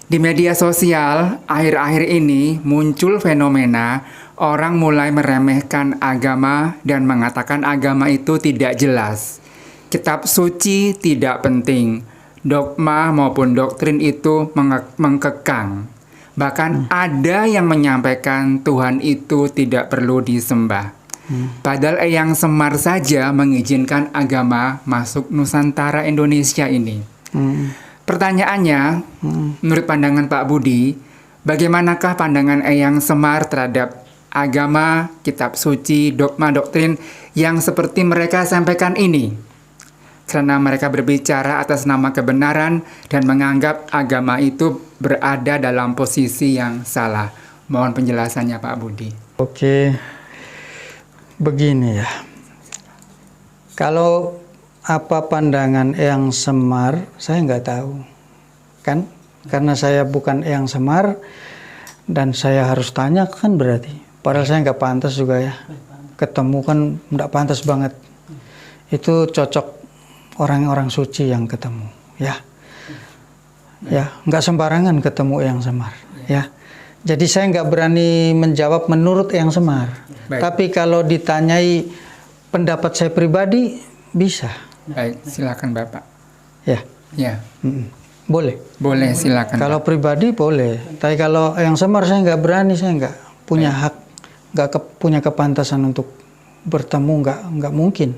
Di media sosial, akhir-akhir ini muncul fenomena orang mulai meremehkan agama dan mengatakan agama itu tidak jelas. Kitab suci tidak penting, dogma maupun doktrin itu mengkekang. Bahkan ada yang menyampaikan Tuhan itu tidak perlu disembah. Padahal Eyang Semar saja mengizinkan agama masuk Nusantara Indonesia ini. Pertanyaannya, menurut pandangan Pak Budi, bagaimanakah pandangan Eyang Semar terhadap agama, kitab suci, dogma, doktrin yang seperti mereka sampaikan ini? Karena mereka berbicara atas nama kebenaran dan menganggap agama itu berada dalam posisi yang salah. Mohon penjelasannya Pak Budi. Oke, begini ya. Kalau apa pandangan Eyang Semar, saya nggak tahu, kan? Karena saya bukan Eyang Semar dan saya harus tanya kan berarti. Padahal saya nggak pantas juga ya. Ketemu kan nggak pantas banget. Itu cocok orang-orang suci yang ketemu, ya. Ya, nggak sembarangan ketemu Eyang Semar, ya. Jadi saya nggak berani menjawab menurut Eyang Semar. Baik. Tapi kalau ditanyai pendapat saya pribadi, bisa. Baik, silakan Bapak. Ya, Ya, boleh. boleh silakan. Kalau Pak. pribadi boleh. Tapi kalau Eyang Semar saya nggak berani, saya nggak punya hak, punya kepantasan untuk bertemu, nggak mungkin.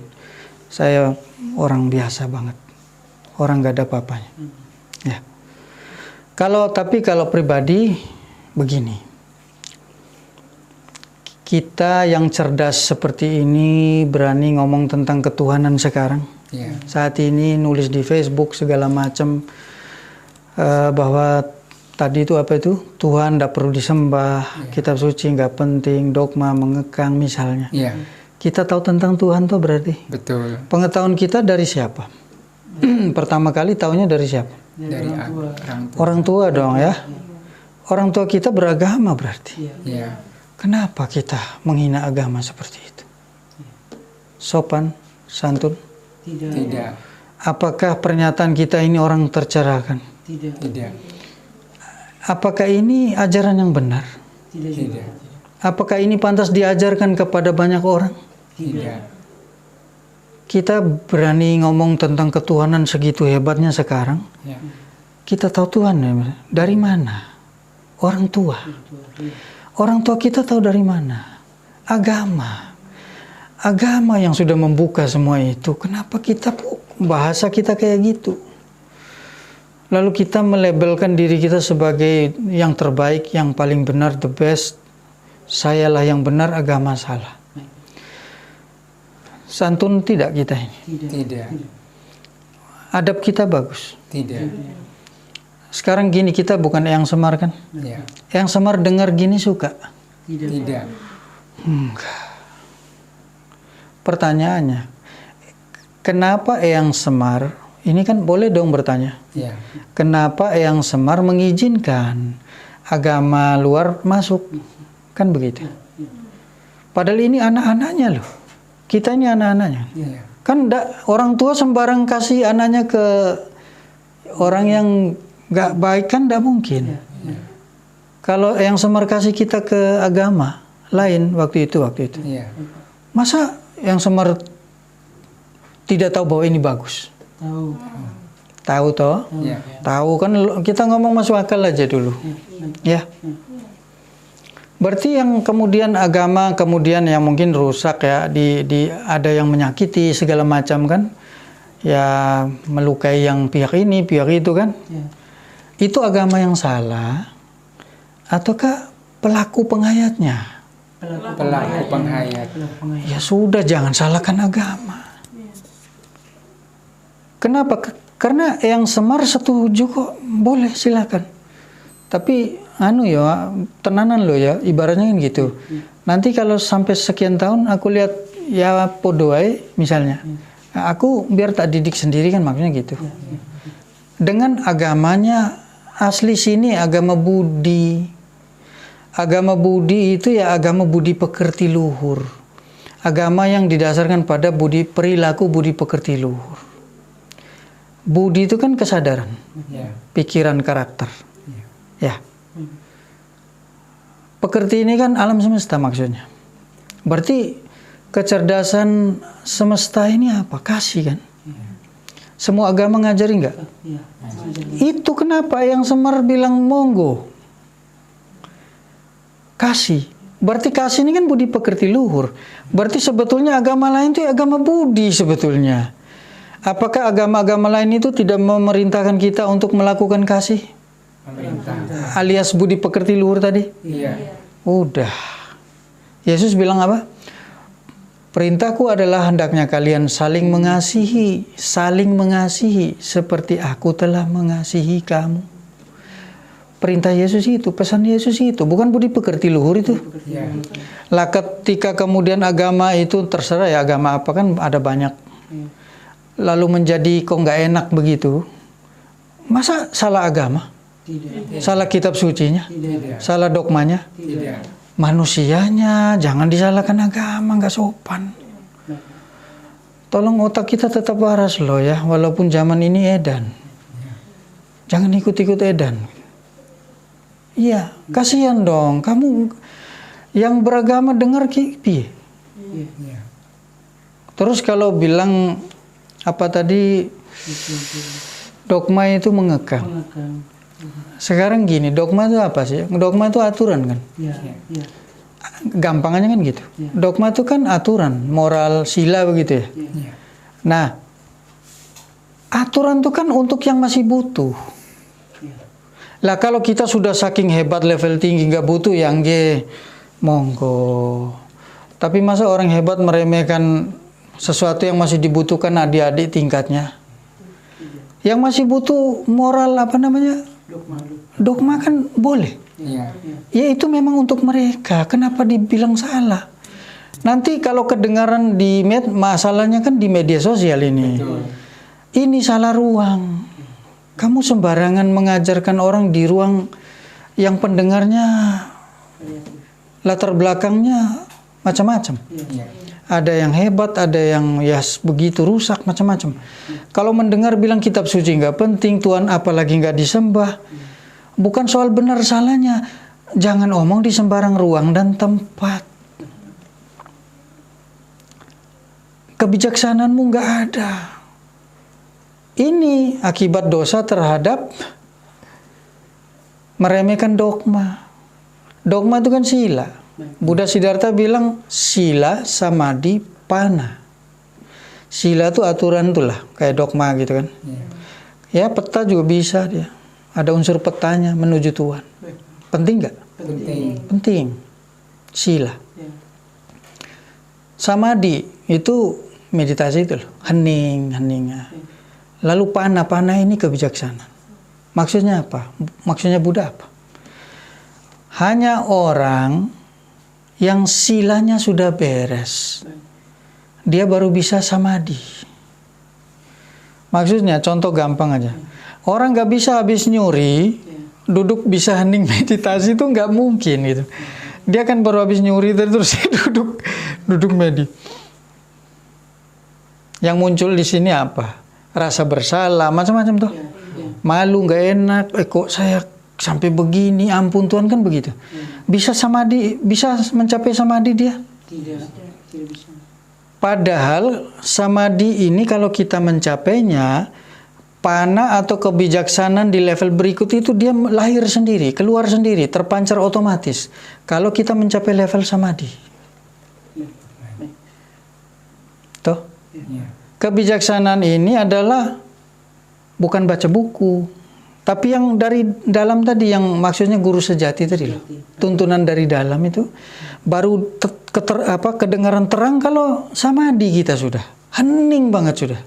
Saya orang biasa banget, orang nggak ada apa-apanya. Ya. Tapi kalau pribadi begini, kita yang cerdas seperti ini berani ngomong tentang ketuhanan sekarang. Ya. Saat ini nulis di Facebook segala macam bahwa tadi itu apa itu Tuhan tidak perlu disembah, kitab suci nggak penting, dogma mengekang misalnya. Ya, Kita tahu tentang Tuhan tuh berarti. betul. Pengetahuan kita dari siapa? Pertama kali tahunya dari siapa? Dari orang tua. Orang tua dong ya. Orang tua kita beragama berarti. Ya, Kenapa kita menghina agama seperti itu? Sopan, santun. tidak. Apakah pernyataan kita ini orang tercerahkan? Tidak. Apakah ini ajaran yang benar? Tidak. Apakah ini pantas diajarkan kepada banyak orang? Tidak. Kita berani ngomong tentang ketuhanan segitu hebatnya sekarang. Ya. Kita tahu Tuhan ya, dari mana? Orang tua. Orang tua kita tahu dari mana? Agama. Agama yang sudah membuka semua itu. Kenapa bahasa kita kayak gitu? Lalu kita melabelkan diri kita sebagai yang terbaik, yang paling benar, the best. Sayalah yang benar, agama salah. Santun tidak kita ini. Tidak. Adab kita bagus. Tidak. Sekarang gini, kita bukan Eyang Semar kan? Ya. Eyang Semar dengar gini suka. Tidak. Pertanyaannya, kenapa Eyang Semar, ini kan boleh dong bertanya, Ya. kenapa Eyang Semar mengizinkan agama luar masuk? Kan begitu. Padahal ini anak-anaknya loh. Kita ini anak-anaknya. Ya. Kan orang tua sembarang kasih anaknya ke orang yang nggak baik kan nggak mungkin. Kalau Eyang Semar kasih kita ke agama lain waktu itu. Ya. Masa Eyang Semar tidak tahu bahwa ini bagus? Tahu toh? Ya. Tahu kan, kita ngomong masuk akal aja dulu. Ya. Berarti yang kemudian agama kemudian yang mungkin rusak ya, ada yang menyakiti segala macam kan? Ya melukai yang pihak ini, pihak itu kan? Itu agama yang salah ataukah pelaku penghayatnya? Pelaku penghayat. Ya sudah, jangan salahkan agama. Kenapa? Karena Eyang Semar setuju kok, boleh silakan. Tapi tenanan lo ya, ibaratnya kan gitu. Nanti kalau sampai sekian tahun aku lihat ya podoai misalnya, aku biar tak didik sendiri kan, maksudnya gitu. Dengan agamanya asli sini agama Budi. Agama Budi itu ya agama budi pekerti luhur. Agama yang didasarkan pada perilaku budi pekerti luhur. Budi itu kan kesadaran, Ya. pikiran, karakter. Ya. Pekerti ini kan alam semesta maksudnya. Berarti kecerdasan semesta ini apa? Kasih kan? Semua agama ngajari nggak? Itu kenapa yang Semar bilang monggo. Kasih. Berarti kasih ini kan budi pekerti luhur. Berarti sebetulnya agama lain itu agama budi sebetulnya. Apakah agama-agama lain itu tidak memerintahkan kita untuk melakukan kasih? Pemerintah. Alias budi pekerti luhur tadi? Iya. Udah. Yesus bilang apa? Perintahku adalah hendaknya kalian saling mengasihi seperti aku telah mengasihi kamu. Perintah Yesus itu, pesan Yesus itu, bukan budi pekerti luhur itu. Iya. Lah ketika kemudian agama itu terserah ya, agama apa kan ada banyak. Lalu menjadi kok nggak enak begitu. Masa salah agama? Tidak. Salah kitab sucinya? Tidak. Salah dogmanya? Tidak. Manusianya, jangan disalahkan agama, nggak sopan. Tolong otak kita tetap waras loh ya, walaupun zaman ini edan. Jangan ikut-ikut edan. Iya, kasihan dong. Kamu yang beragama dengar piye? Iya. Terus kalau bilang apa tadi dogma itu mengekang. Sekarang gini, dogma itu apa sih? Dogma itu aturan kan? Iya. Gampangannya kan gitu. Dogma itu kan aturan, moral, sila begitu ya. Iya. Nah, aturan itu kan untuk yang masih butuh. Lah kalau kita sudah saking hebat level tinggi nggak butuh yang monggo. Tapi masa orang hebat meremehkan sesuatu yang masih dibutuhkan adik-adik tingkatnya? Yang masih butuh moral apa namanya? Dogma kan boleh. Iya. Ya itu memang untuk mereka. Kenapa dibilang salah? Nanti kalau kedengaran di masalahnya kan di media sosial ini. Betul. Ini salah ruang. Kamu sembarangan mengajarkan orang di ruang yang pendengarnya latar belakangnya macam-macam. Iya. Ada yang hebat, ada yang ya begitu rusak macam-macam. Kalau mendengar bilang kitab suci nggak penting, Tuhan apalagi nggak disembah. Bukan soal benar salahnya. Jangan omong di sembarang ruang dan tempat. Kebijaksanaanmu nggak ada. Ini akibat dosa terhadap meremehkan dogma. Dogma itu kan sila. Buddha Siddhartha bilang sila, samadhi, pana. Sila itu aturan tuh lah, kayak dogma gitu kan. Ya peta juga bisa dia. Ada unsur petanya menuju Tuhan. Penting nggak? Penting. Penting. Sila. Samadhi itu meditasi itu loh. Hening. Lalu pana ini kebijaksanaan. Maksudnya apa? Maksudnya Buddha apa? Hanya orang yang silanya sudah beres, dia baru bisa samadhi. Maksudnya contoh gampang aja. Orang nggak bisa habis nyuri, duduk bisa hening meditasi itu nggak mungkin gitu. Dia kan baru habis nyuri terus duduk medi. Yang muncul di sini apa? Rasa bersalah, macam-macam tuh. Malu, nggak enak. Kok saya sampai begini? Ampun Tuhan kan begitu. Bisa samadhi, bisa mencapai samadhi dia? Tidak bisa. Padahal samadhi ini kalau kita mencapainya, pana atau kebijaksanaan di level berikut itu dia lahir sendiri, keluar sendiri, terpancar otomatis. Kalau kita mencapai level samadhi. Tuh. Kebijaksanaan ini adalah bukan baca buku, tapi yang dari dalam tadi, yang maksudnya guru sejati tadi loh. Tuntunan dari dalam itu baru kedengaran terang kalau samadhi kita sudah. Hening banget sudah.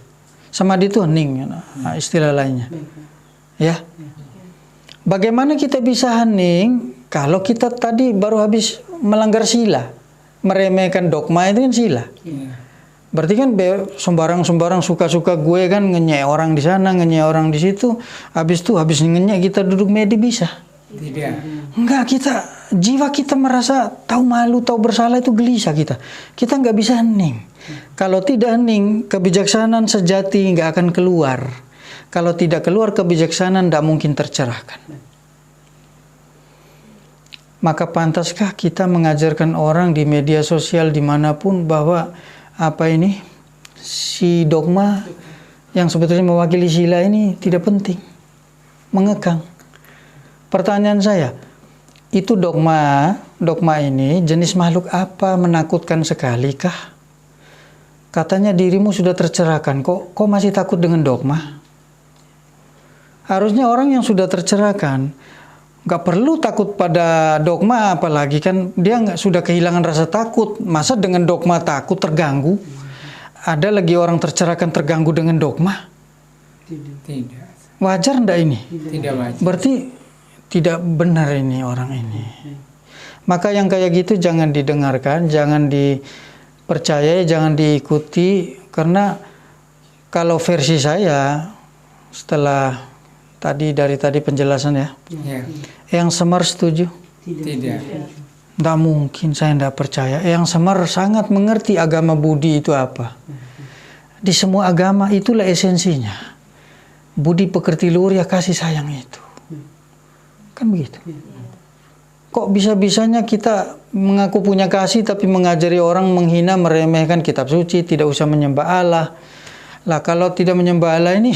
Samadhi itu hening, istilah lainnya. Ya. Bagaimana kita bisa hening kalau kita tadi baru habis melanggar sila, meremehkan dogma itu kan sila. Berarti kan sembarang suka-suka gue kan, ngenyek orang di sana, ngenyek orang di situ. Habis ngenyek kita duduk medi bisa? Tidak. Enggak, jiwa kita merasa tahu malu, tahu bersalah, itu gelisah kita. Kita nggak bisa hening. Kalau tidak hening, kebijaksanaan sejati nggak akan keluar. Kalau tidak keluar kebijaksanaan, nggak mungkin tercerahkan. Maka pantaskah kita mengajarkan orang di media sosial dimanapun bahwa si dogma yang sebetulnya mewakili sila ini tidak penting, mengekang. Pertanyaan saya, itu dogma ini jenis makhluk apa, menakutkan sekali kah? Katanya dirimu sudah tercerahkan, kok masih takut dengan dogma? Harusnya orang yang sudah tercerahkan nggak perlu takut pada dogma, apalagi kan dia sudah kehilangan rasa takut. Masa dengan dogma takut, terganggu? Ada lagi orang tercerahkan terganggu dengan dogma? Tidak. Wajar ndak ini? Tidak wajar. Berarti tidak benar ini orang ini. Maka yang kayak gitu jangan didengarkan, jangan dipercayai, jangan diikuti. Karena kalau versi saya, setelah dari tadi penjelasan ya, Eyang Semar setuju? Tidak. Nggak mungkin, saya nggak percaya. Eyang Semar sangat mengerti agama Budi itu apa. Di semua agama itulah esensinya. Budi pekerti luhur ya kasih sayang itu. Kan begitu. Kok bisa-bisanya kita mengaku punya kasih tapi mengajari orang menghina, meremehkan kitab suci, tidak usah menyembah Allah. Lah kalau tidak menyembah Allah ini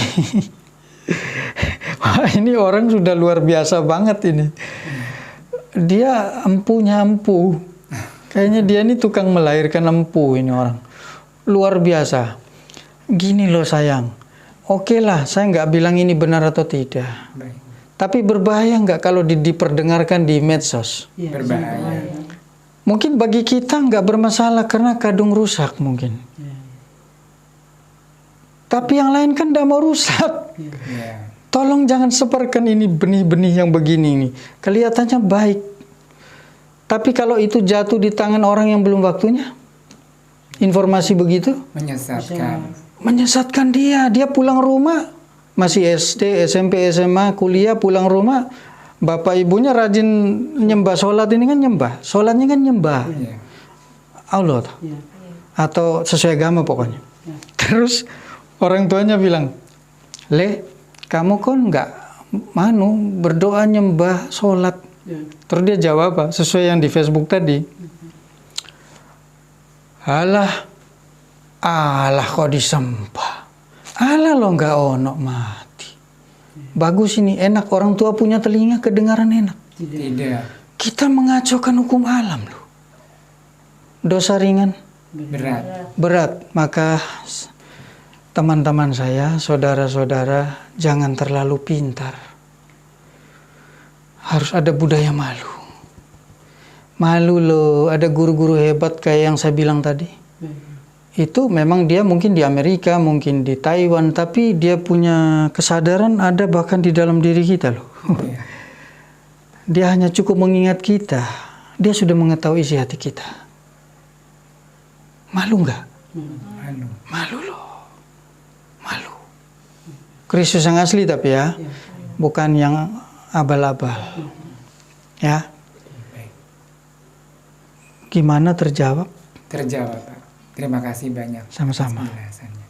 wah, ini orang sudah luar biasa banget ini. Dia empunya empu. Kayaknya dia ini tukang melahirkan empu ini orang. Luar biasa. Gini loh sayang. Oke lah, saya nggak bilang ini benar atau tidak. Baik. Tapi berbahaya nggak kalau diperdengarkan di medsos? Berbahaya. Mungkin bagi kita nggak bermasalah karena kadung rusak mungkin. Tapi yang lain kan nggak mau rusak. Ya. Tolong jangan sebarkan ini benih-benih yang begini ini. Kelihatannya baik. Tapi kalau itu jatuh di tangan orang yang belum waktunya, informasi begitu, Menyesatkan. menyesatkan dia. Dia pulang rumah, masih SD, SMP, SMA, kuliah, pulang rumah, bapak ibunya rajin nyembah, sholat ini kan nyembah. Sholatnya kan nyembah. Ya. Allah. Atau sesuai agama pokoknya. Terus orang tuanya bilang, Le, kamu kan nggak berdoa nyembah sholat. Terus dia jawab apa? Sesuai yang di Facebook tadi. Alah kok disembah. Alah lo nggak ono mati. Bagus ini, enak, orang tua punya telinga kedengaran enak. Tidak. Kita mengacaukan hukum alam loh. Dosa ringan, berat. Maka teman-teman saya, saudara-saudara, jangan terlalu pintar. Harus ada budaya malu. Malu loh, ada guru-guru hebat kayak yang saya bilang tadi. Itu memang dia mungkin di Amerika, mungkin di Taiwan, tapi dia punya kesadaran ada bahkan di dalam diri kita loh. Dia hanya cukup mengingat kita, dia sudah mengetahui isi hati kita. Malu nggak? Malu loh. Malu. Kristus yang asli tapi ya, bukan yang abal-abal. Ya. Gimana terjawab? Terjawab, Pak. Terima kasih banyak. Sama-sama. Penjelasannya.